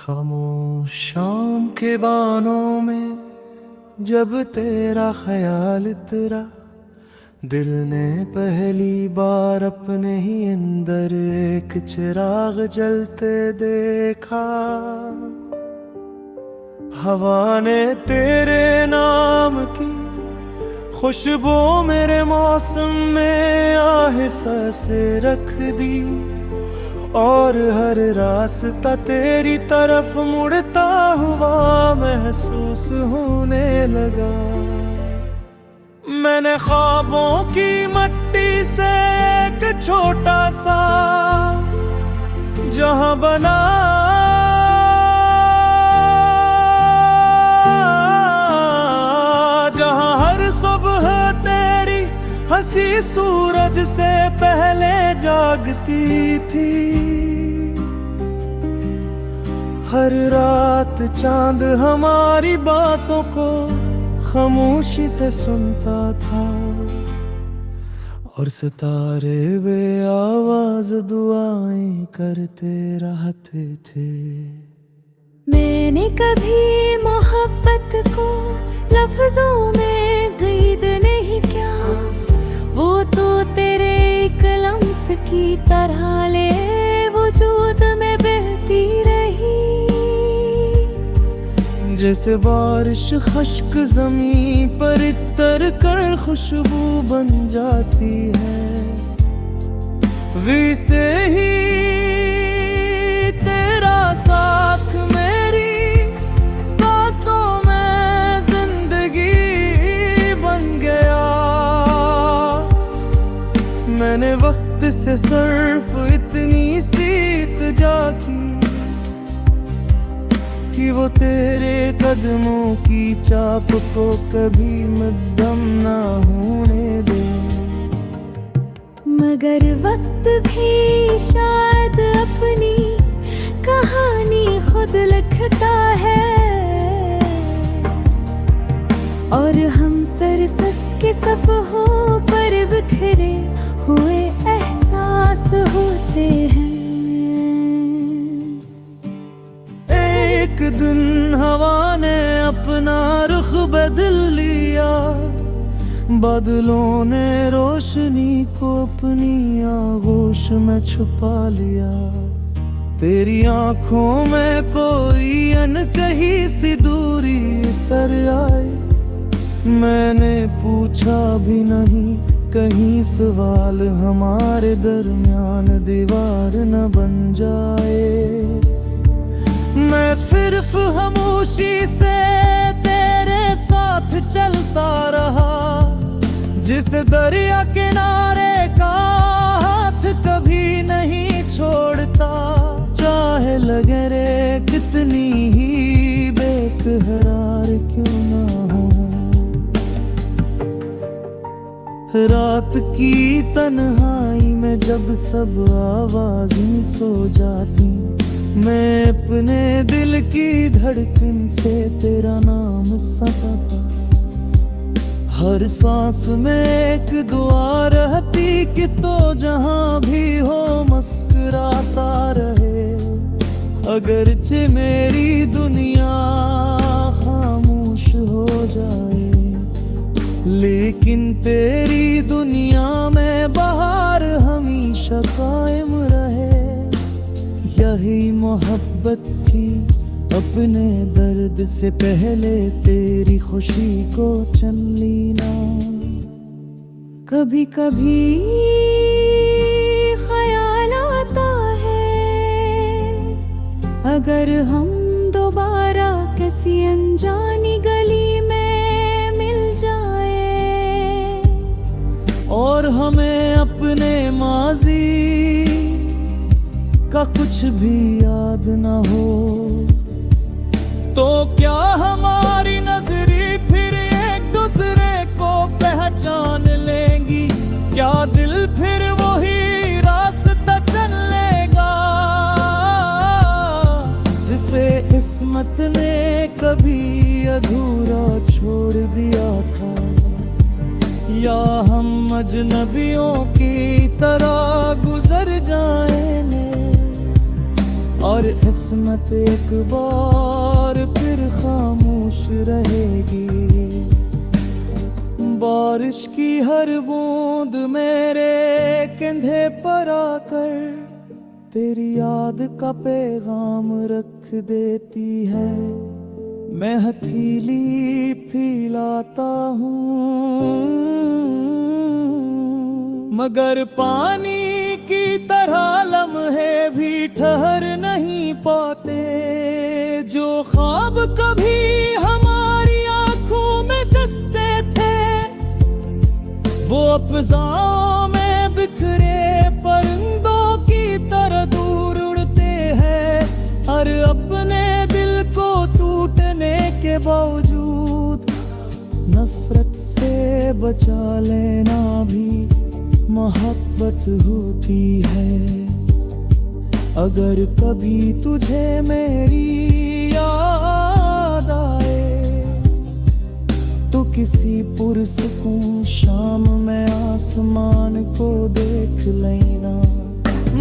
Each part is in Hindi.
खामोश शाम के बानों में जब तेरा ख्याल इतरा, दिल ने पहली बार अपने ही अंदर एक चिराग जलते देखा। हवा ने तेरे नाम की खुशबू मेरे मौसम में आहिस्ता से रख दी, और हर रास्ता तेरी तरफ मुड़ता हुआ महसूस होने लगा। मैंने ख्वाबों की मट्टी से एक छोटा सा जहां बना, जहां हर सुबह तेरी हंसी सूरज से पहले जागती थी। हर रात चांद हमारी बातों को खामोशी से सुनता था, और सितारे बे आवाज दुआएं करते रहते थे। मैंने कभी मोहब्बत को लफ्जों में क़ैद नहीं किया, वो तो तेरे कलम्स की तरह ले वजूद में बहती रही। जैसे बारिश खश्क जमीन पर इतर कर खुशबू बन जाती है, वैसे ही तेरा साथ मेरी सांसों में जिंदगी बन गया। मैंने वक्त से सिर्फ इतनी सी इल्तिजा की कि वो तेरे कदमों की चाप को कभी मद्दम ना होने दे। मगर वक्त भी शायद अपनी कहानी खुद लिखता है, और हम सरसस के सफ़हों पर बिखरे हुए एहसास होते हैं। एक दिन हवा ने अपना रुख बदल लिया, बादलों ने रोशनी को अपनी आगोश में छुपा लिया। तेरी आंखों में कोई अनकही सी दूरी उतर आई। मैंने पूछा भी नहीं, कहीं सवाल हमारे दरमियान दीवार न बन जाए। मैं सिर्फ खामोशी से तेरे साथ चलता रहा, जिस दरिया किनारे का हाथ कभी नहीं छोड़ता। चाहे लगे रे कितनी ही बेकरार क्यों ना हो, रात की तन्हाई में जब सब आवाज़ें सो जाती, मैं अपने दिल की धड़कन से तेरा नाम सताता। हर सांस में एक दुआ रहती कि तो जहां भी हो मुस्कुराता रहे। अगरचे मेरी दुनिया खामोश हो जाए, लेकिन तेरी दुनिया में बहार हमेशा कायम रहे। यही मोहब्बत थी, अपने दर्द से पहले तेरी खुशी को चन लेना। कभी कभी ख्याल आता है, अगर हम दोबारा किसी अनजानी गली में मिल जाए, और हमें अपने माजी का कुछ भी याद ना हो, तो क्या हमारी नजरी फिर एक दूसरे को पहचान लेंगी? क्या दिल फिर वही रास्ता चल लेगा जिसे किस्मत ने कभी अधूरा छोड़ दिया था? या हम अजनबियों की तरह गुजर जाएंगे और किस्मत एक बार फिर खामोश रहेगी। बारिश की हर बूंद मेरे कंधे पर आकर तेरी याद का पैगाम रख देती है। मैं हथेली फैलाता हूँ मगर पानी की तरह लम्हे भी ठहर नहीं पाते। जो ख्वाब कभी हमारी आंखों में कसते थे वो अब फिजाओं में बिखरे परिंदों की तरह दूर उड़ते हैं। और अपने दिल को टूटने के बावजूद नफरत से बचा लेना भी मोहब्बत होती है। अगर कभी तुझे मेरी याद आए तो किसी पुरसुकून शाम में आसमान को देख लेना।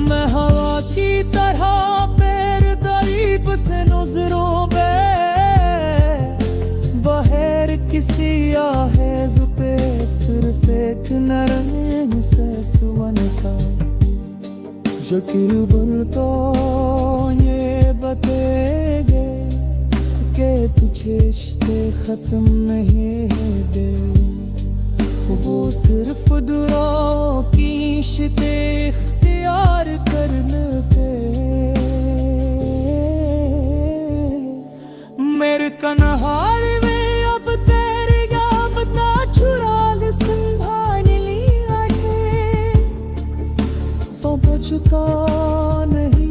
मैं हवा की तरह पैर दरीब से नजरों में बहर किसी आहेज पे सिर्फ एक नरम से सुवन का यकीन बोलता ये बतेगे कि तुझे इश्क़ खत्म नहीं दे। वो सिर्फ दुआओं की शिते इख्तियार करने पे मेरे कन्हार में अब तेरी याबता चुराग संभाल लिया है। वो बचता नहीं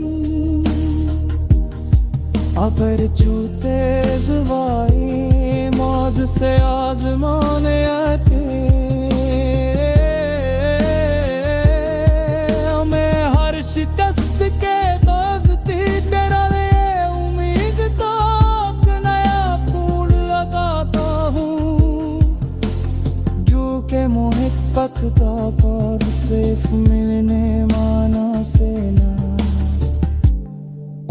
अगर छूते जुबाई मौज से आजमाने आते। मैं हर शिकस्त के दागती तेरा उम्मीद तो नया फूल लगाता हूँ। जो के मोहित पकता पर सिर्फ मिलने माना से ना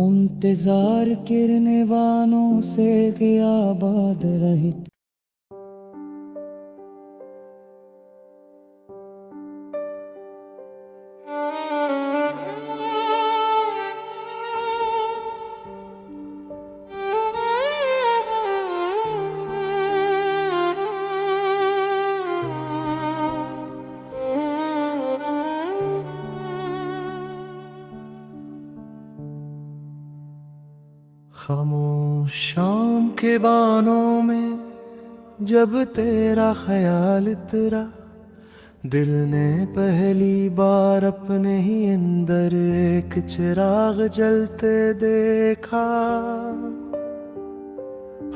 इंतजार करने वालों से क्या बात रही। खामोश शाम के बानों में जब तेरा ख्याल इतरा, दिल ने पहली बार अपने ही अंदर एक चिराग जलते देखा।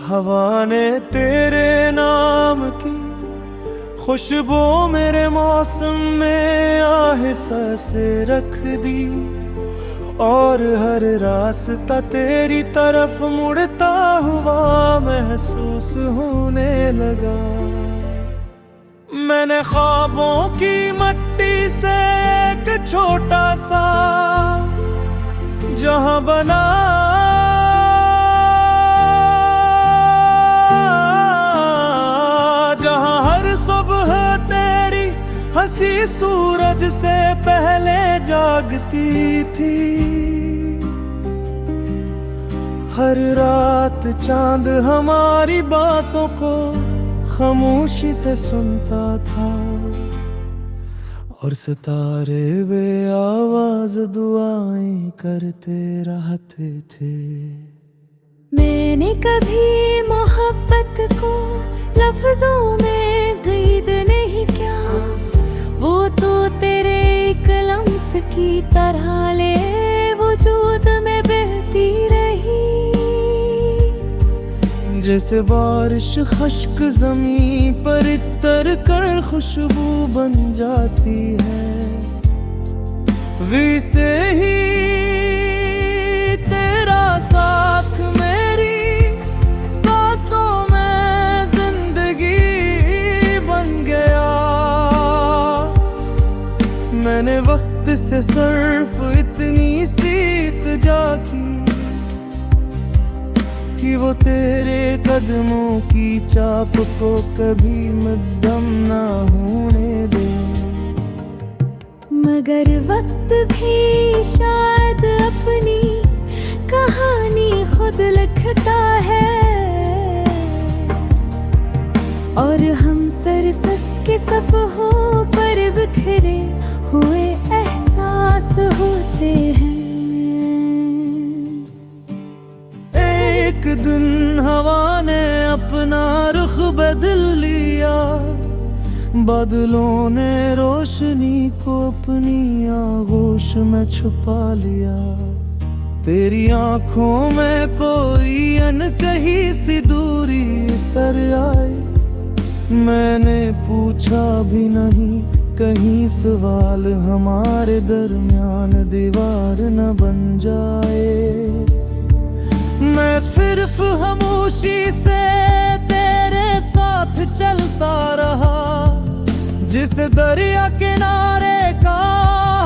हवा ने तेरे नाम की खुशबू मेरे मौसम में आहिस्ता से रख दी और हर रास्ता तेरी तरफ मुड़ता हुआ महसूस होने लगा। मैंने ख्वाबों की मट्टी से एक छोटा सा जहां बना, जहां हर सुबह तेरी हंसी सूरज से पहले जागती थी। हर रात चांद हमारी बातों को खामोशी से सुनता था और सितारे बे आवाज दुआएं करते रहते थे। मैंने कभी मोहब्बत को लफ्जों में क़ैद नहीं किया, वो तो तेरे कलम्स की तरह ले वजूद में बहती रही। जैसे बारिश खश्क ज़मीं पर इतर कर खुशबू बन जाती है, वैसे ही तेरा साथ मेरी सांसों में जिंदगी बन गया। मैंने वक्त से सिर्फ इतनी सी इल्तिजा की वो तेरे कदमों की चाप को कभी मद्धम ना होने दे। मगर वक्त भी शायद अपनी कहानी खुद लिखता है, और हम सरसस के सफ़हों पर बिखरे हुए एहसास होते हैं। एक दिन हवा ने अपना रुख बदल लिया, बादलों ने रोशनी को अपनी आगोश में छुपा लिया। तेरी आंखों में कोई अनकही सी दूरी उतर आई। मैंने पूछा भी नहीं, कहीं सवाल हमारे दरमियान दीवार न बन जाए। मैं सिर्फ खामोशी से तेरे साथ चलता रहा, जिस दरिया किनारे का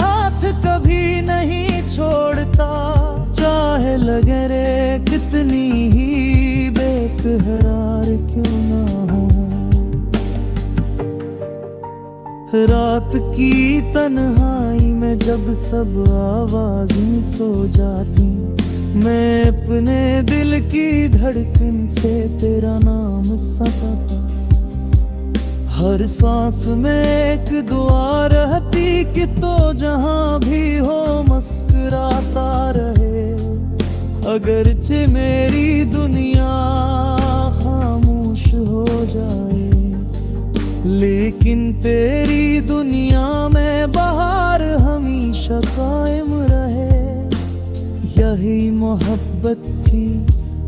हाथ कभी नहीं छोड़ता। चाहे लगे रे कितनी ही बेकरार क्यों ना हो, रात की तन्हाई में जब सब आवाज़ें सो जाती, मैं अपने दिल की धड़कन से तेरा नाम सताता। हर सांस में एक दुआ रहती कि तो जहां भी हो मुस्कुराता रहे। अगरचे मेरी दुनिया खामोश हो जाए, लेकिन तेरी दुनिया में बहार हमेशा कायम रहे। यही मोहब्बत थी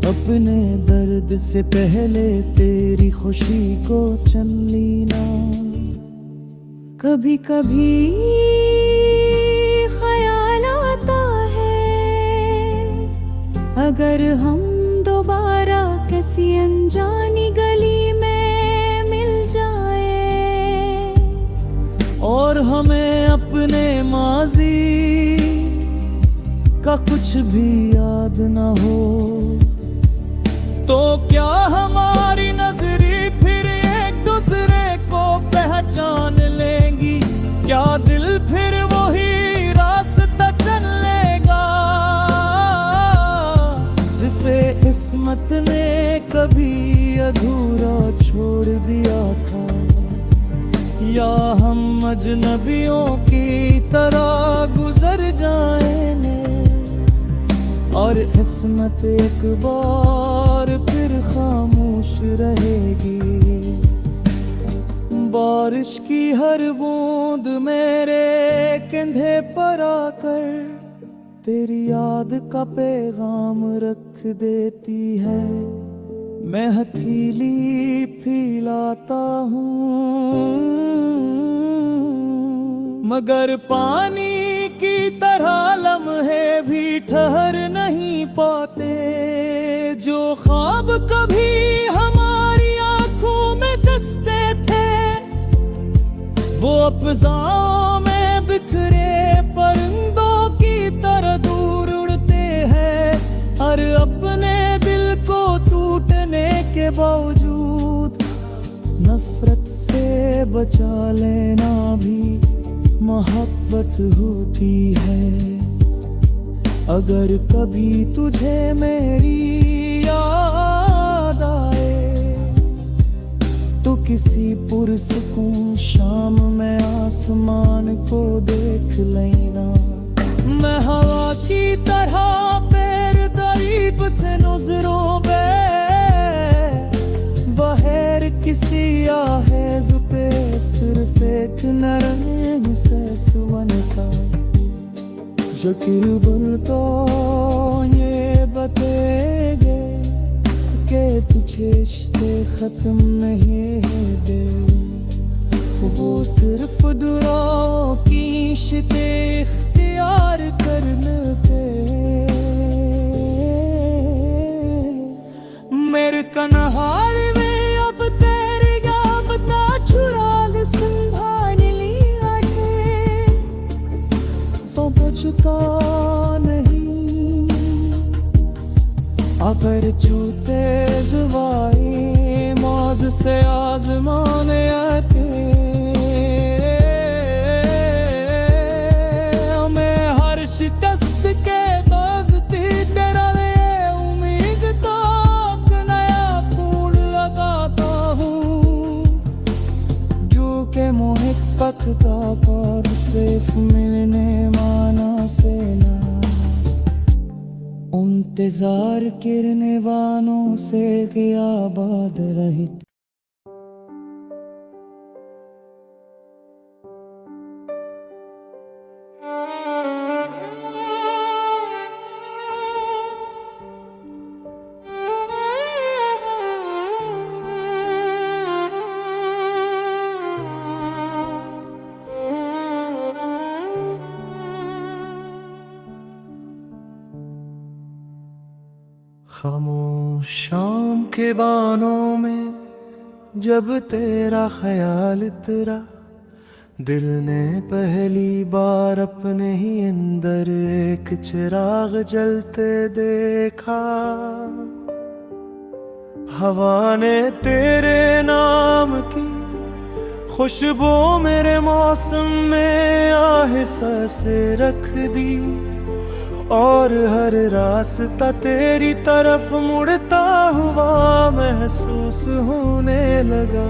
अपने दर्द से पहले तेरी खुशी को चन लेना। कभी कभी ख्याल आता है, अगर हम दोबारा किसी अनजानी गली में मिल जाए, और हमें अपने माजी का कुछ भी याद ना हो, तो क्या हमारी नजरें फिर एक दूसरे को पहचान लेंगी? क्या दिल फिर वही रास्ता चल लेगा जिसे किस्मत ने कभी अधूरा छोड़ दिया था? या हम अजनबियों की तरह गुजर जाएंगे और किस्मत एक बार फिर खामोश रहेगी? बारिश की हर बूंद मेरे कंधे पर आकर तेरी याद का पैगाम रख देती है। मैं हथेली फैलाता हूँ मगर पानी की तरह लम्हे भी ठहर नहीं पाते। जो ख्वाब कभी हमारी आंखों में धंसते थे, वो अफ़ज़ाओं में बिखरे परिंदों की तरह दूर उड़ते हैं। और अपने दिल को टूटने के बावजूद नफरत से बचा लेना भी मोहब्बत होती है। अगर कभी तुझे मेरी याद आए तो किसी पुरसुकून शाम में आसमान को देख लेना। मैं हवा की तरह पैर दरीब से नजरों में बहर किसी आहेज़ पे सिर्फ एक नरम से सुवन का यकीन तो ये बतेगे कि तुझे इश्क़ खत्म नहीं है दे। वो सिर्फ दुआओं की शिते इख्तियार करने के मेरे कन्हार में अब तेरी याबता चुराग संभाल लिया है। वो बचता नहीं अगर छूते से आजमाने आते हमें हर शिकस्त के दोस्ती तेरा ले उम्मीद तो एक नया फूल लगाता हूँ जो के मोहित पकता पर सिर्फ मिलने माना से ना इंतजार करने वालों से क्या बात रही। खामोश शाम के बानों में जब तेरा ख्याल उतरा, दिल ने पहली बार अपने ही अंदर एक चिराग जलते देखा। हवा ने तेरे नाम की खुशबू मेरे मौसम में आहिस्ता से रख दी और हर रास्ता तेरी तरफ मुड़ता हुआ महसूस होने लगा।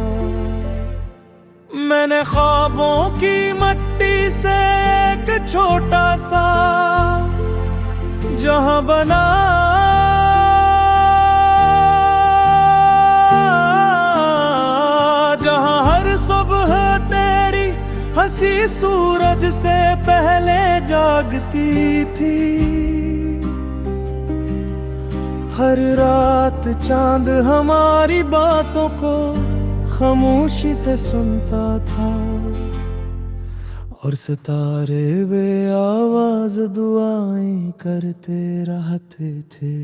मैंने ख्वाबों की मट्टी से एक छोटा सा जहां बना, जहां हर सुबह तेरी हंसी सूरज से पहले जागती थी। हर रात चांद हमारी बातों को खामोशी से सुनता था और सितारे बे आवाज दुआएं करते रहते थे।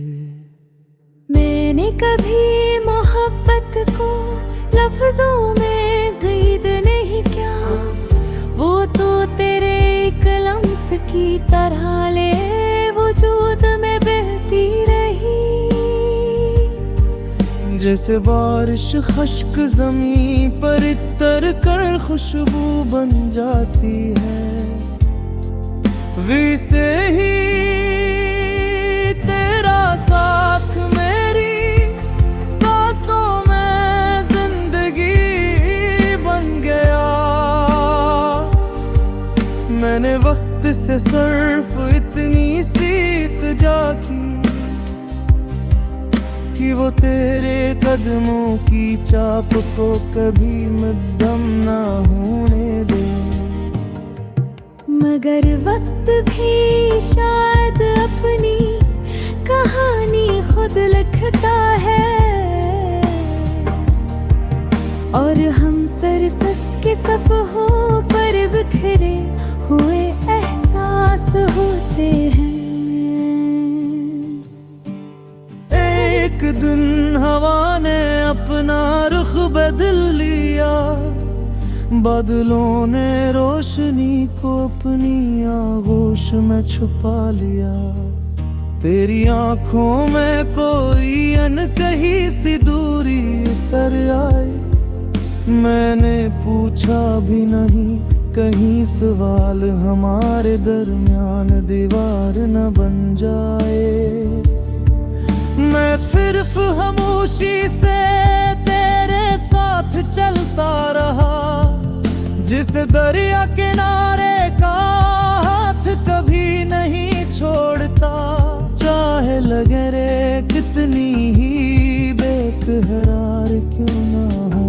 मैंने कभी मोहब्बत को लफ्जों में क़ैद नहीं किया, वो तो तेरे कलम्स की तरह ले वजूद में बहती रही। जैसे बारिश खश्क जमीन पर इतर कर खुशबू बन जाती है, वैसे ही तेरा साथ मेरी सांसों में जिंदगी बन गया। मैंने वक्त से सिर्फ इतनी सी इल्तिजा की कि वो तेरे कदमों की चाप को कभी मद्दम ना होने दे। मगर वक्त भी शायद अपनी कहानी खुद लिखता है और हम सरसस के सफ़हों पर बिखरे हुए एहसास होते हैं। एक दिन हवा ने अपना रुख बदल लिया, बादलों ने रोशनी को अपनी आगोश में छुपा लिया। तेरी आंखों में कोई अनकही सी दूरी उतर आई। मैंने पूछा भी नहीं, कहीं सवाल हमारे दरमियान दीवार न बन जाए। मैं सिर्फ खामोशी से तेरे साथ चलता रहा, जिस दरिया किनारे का हाथ कभी नहीं छोड़ता। चाहे लगे रे कितनी ही बेकरार क्यों ना हो,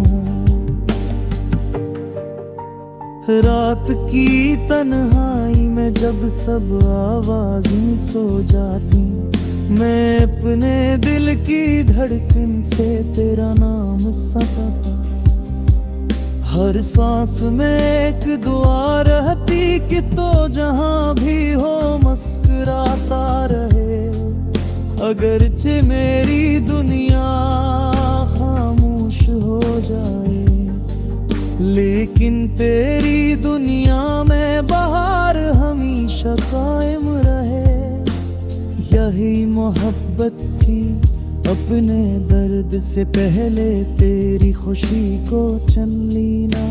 रात की तन्हाई में जब सब आवाज़ें सो जाती, मैं अपने दिल की धड़कन से तेरा नाम सताता। हर सांस में एक दुआ रहती कि तो जहां भी हो मुस्कुराता रहे। अगरचे मेरी दुनिया खामोश हो जाए, लेकिन तेरी दुनिया में बहार हमेशा कायम रहे। यही मोहब्बत थी अपने दर्द से पहले तेरी खुशी को चन लेना।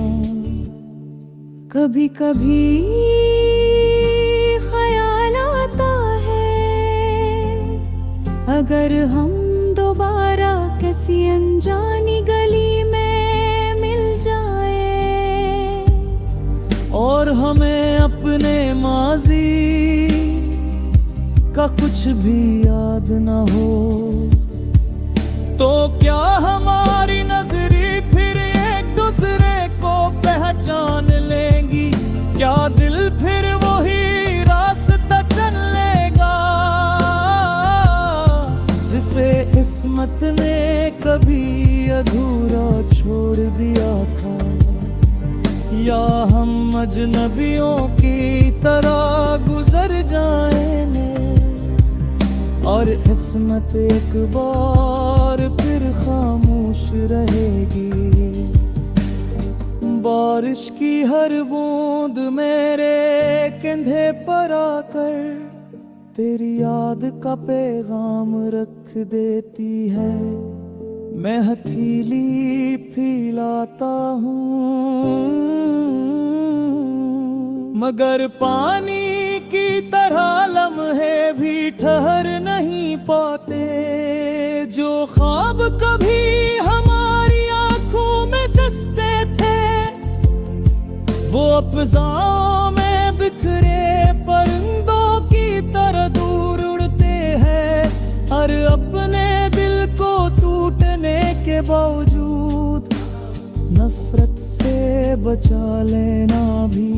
कभी कभी ख्याल आता है अगर हम दोबारा किसी अनजानी गली में मिल जाए और हमें अपने माजी का कुछ भी याद ना हो, तो क्या हमारी नजरें फिर एक दूसरे को पहचान लेंगी? क्या दिल फिर वही रास्ता चल लेगा जिसे किस्मत ने कभी अधूरा छोड़ दिया था? या हम अजनबियों की तरह गुजर जाएंगे और किस्मत एक बार फिर खामोश रहेगी? बारिश की हर बूंद मेरे कंधे पर आकर तेरी याद का पैगाम रख देती है। मैं हथेली फैलाता हूँ मगर पानी की तरह लम्हे भी ठहर नहीं पाते। जो ख्वाब कभी हमारी आंखों में कसते थे वो अब फिजाओं में बिखरे परिंदों की तरह दूर उड़ते हैं। हर अपने दिल को टूटने के बावजूद नफरत से बचा लेना भी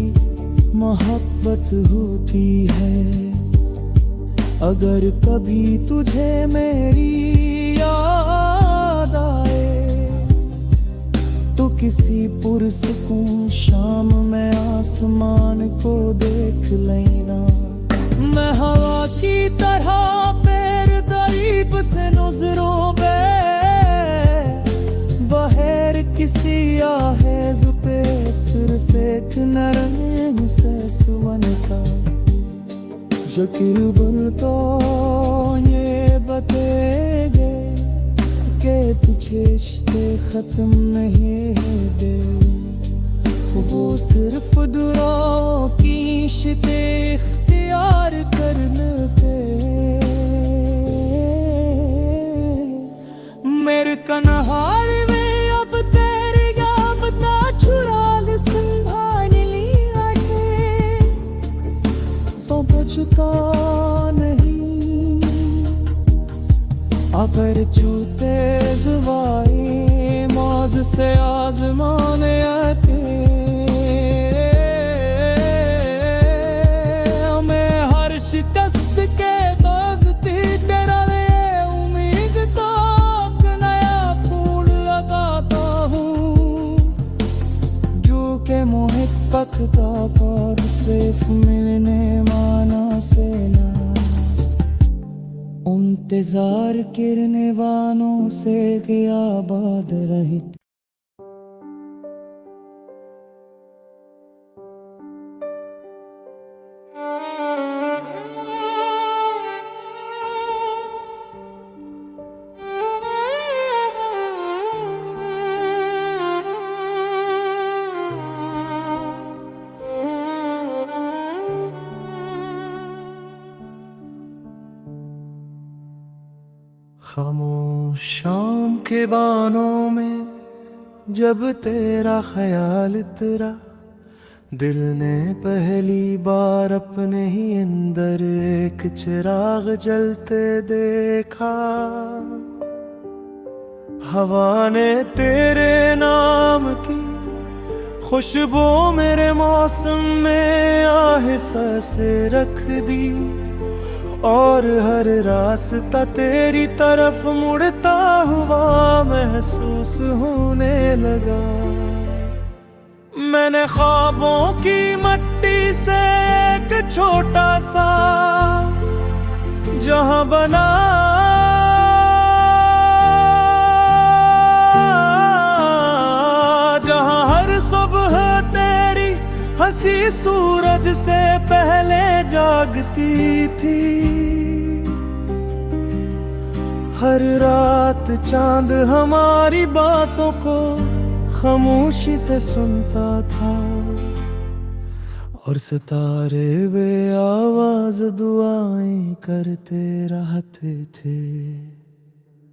मोहब्बत होती है। अगर कभी तुझे मेरी याद आए तो किसी पुरसुकून शाम में आसमान को देख लेना। मैं हवा की तरह पैर दरीब से नजरों में बहर किसी आहेज पे सिर्फ एक नरम से सुवन का यकीन बनता ये बतेगे कि तुझे इश्क़ खत्म नहीं दे। वो सिर्फ दुआओं की शिते इख्तियार करने पे मेरे कन्हार में अब तेरी याद चुरा ले संभाल लिया है। वो बचता नहीं अगर छूते जुबाई मौज से आजमाने आते। मैं हर शिकस्त के दागती तेरा उम्मीद तो नया फूल लगाता हूँ जो के मोहित पकता पर सिर्फ मिलने माना से ना इंतजार करने वालों से क्या बात रही। खामोश शाम के बानों में जब तेरा ख्याल इतरा, दिल ने पहली बार अपने ही अंदर एक चिराग जलते देखा। हवा ने तेरे नाम की खुशबू मेरे मौसम में आहिस्ता से रख दी और हर रास्ता तेरी तरफ मुड़ता हुआ महसूस होने लगा। मैंने ख्वाबों की मट्टी से एक छोटा सा जहां बना, जहां हर सुबह तेरी हंसी सूरज से पहले जागती थी। हर रात चांद हमारी बातों को खामोशी से सुनता था, और सितारे बे आवाज दुआएं करते रहते थे।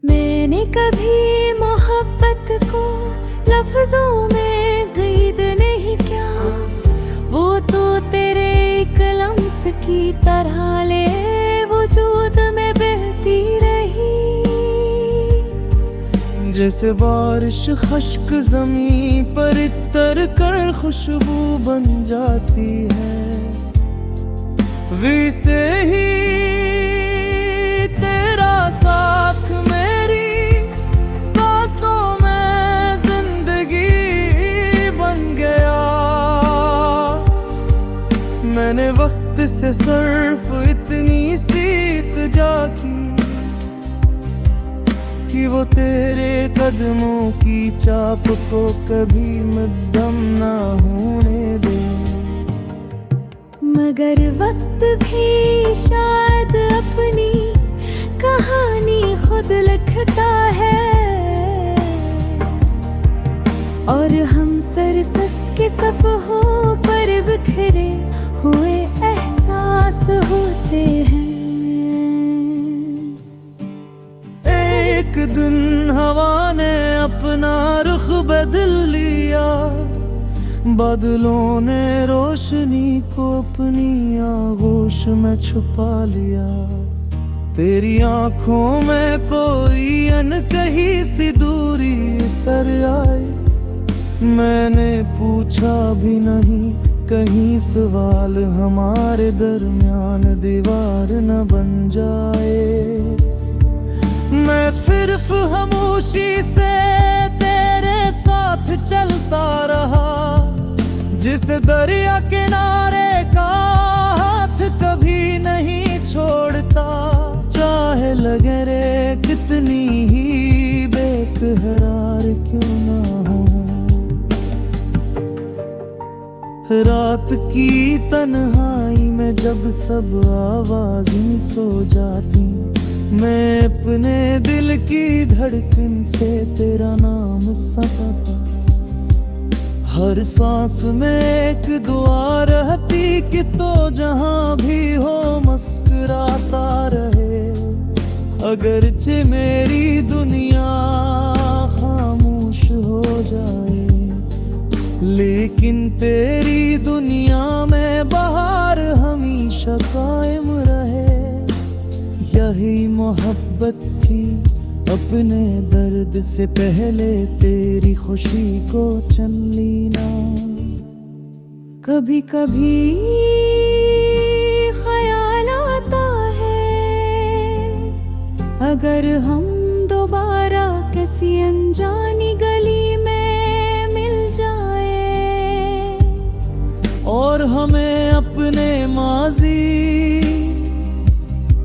मैंने कभी मोहब्बत को लफ्जों में कैद नहीं किया, वो तो तेरे एक लम्स की तरह ले वजूद में बहती रही। जैसे बारिश खश्क जमीन पर इतर कर खुशबू बन जाती है, वैसे ही तेरा साथ मेरी सांसों में जिंदगी बन गया। मैंने वक्त से सिर्फ इतनी सी इल्तिजा की कि वो तेरे कदमों की चाप को कभी मद्दम ना होने दे। मगर वक्त भी शायद अपनी कहानी खुद लिखता है, और हम सरसस के सफ़हों पर बिखरे हुए एहसास होते हैं। एक दिन हवा ने अपना रुख बदल लिया, बादलों ने रोशनी को अपनी आगोश में छुपा लिया। तेरी आंखों में कोई अनकही सी दूरी उतर आई, मैंने पूछा भी नहीं, कहीं सवाल हमारे दरमियान दीवार न बन जाए। मैं सिर्फ खामोशी से तेरे साथ चलता रहा, जिस दरिया किनारे का हाथ कभी नहीं छोड़ता। चाहे लगे रे कितनी ही बेकरार क्यों ना हो, रात की तन्हाई में जब सब आवाज़ें सो जाती, मैं अपने दिल की धड़कन से तेरा नाम सताता। हर सांस में एक दुआ रहती कि तो जहां भी हो मुस्कुराता रहे। अगरचे मेरी दुनिया खामोश हो जाए, लेकिन तेरी दुनिया में बहार हमेशा कायम रहे। यही मोहब्बत थी, अपने दर्द से पहले तेरी खुशी को चन लेना। कभी कभी ख्याल आता है, अगर हम दोबारा किसी अनजानी गली में मिल जाए, और हमें अपने माजी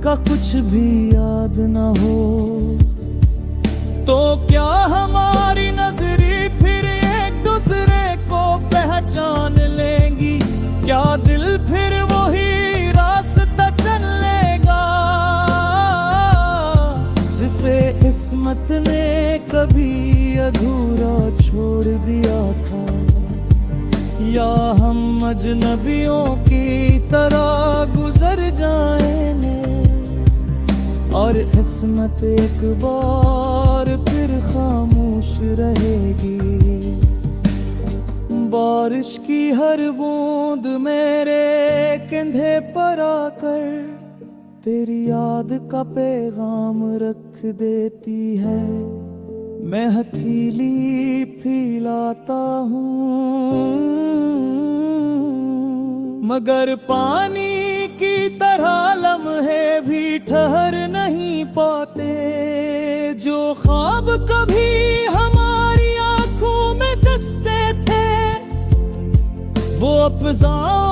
का कुछ भी याद ना हो, तो क्या हमारी नजरी फिर एक दूसरे को पहचान लेंगी? क्या दिल फिर वही रास्ता चल लेगा जिसे किस्मत ने कभी अधूरा छोड़ दिया था? या हम अजनबियों की तरह गुजर जाएंगे और किस्मत एक बार फिर खामोश रहेगी? बारिश की हर बूंद मेरे कंधे पर आकर तेरी याद का पैगाम रख देती है। मैं हथेली फैलाता हूँ, मगर पानी की तरह लम्हे भी ठहर नहीं पाते। जो ख्वाब कभी हमारी आंखों में धंसते थे, वो अफ़ज़ाओं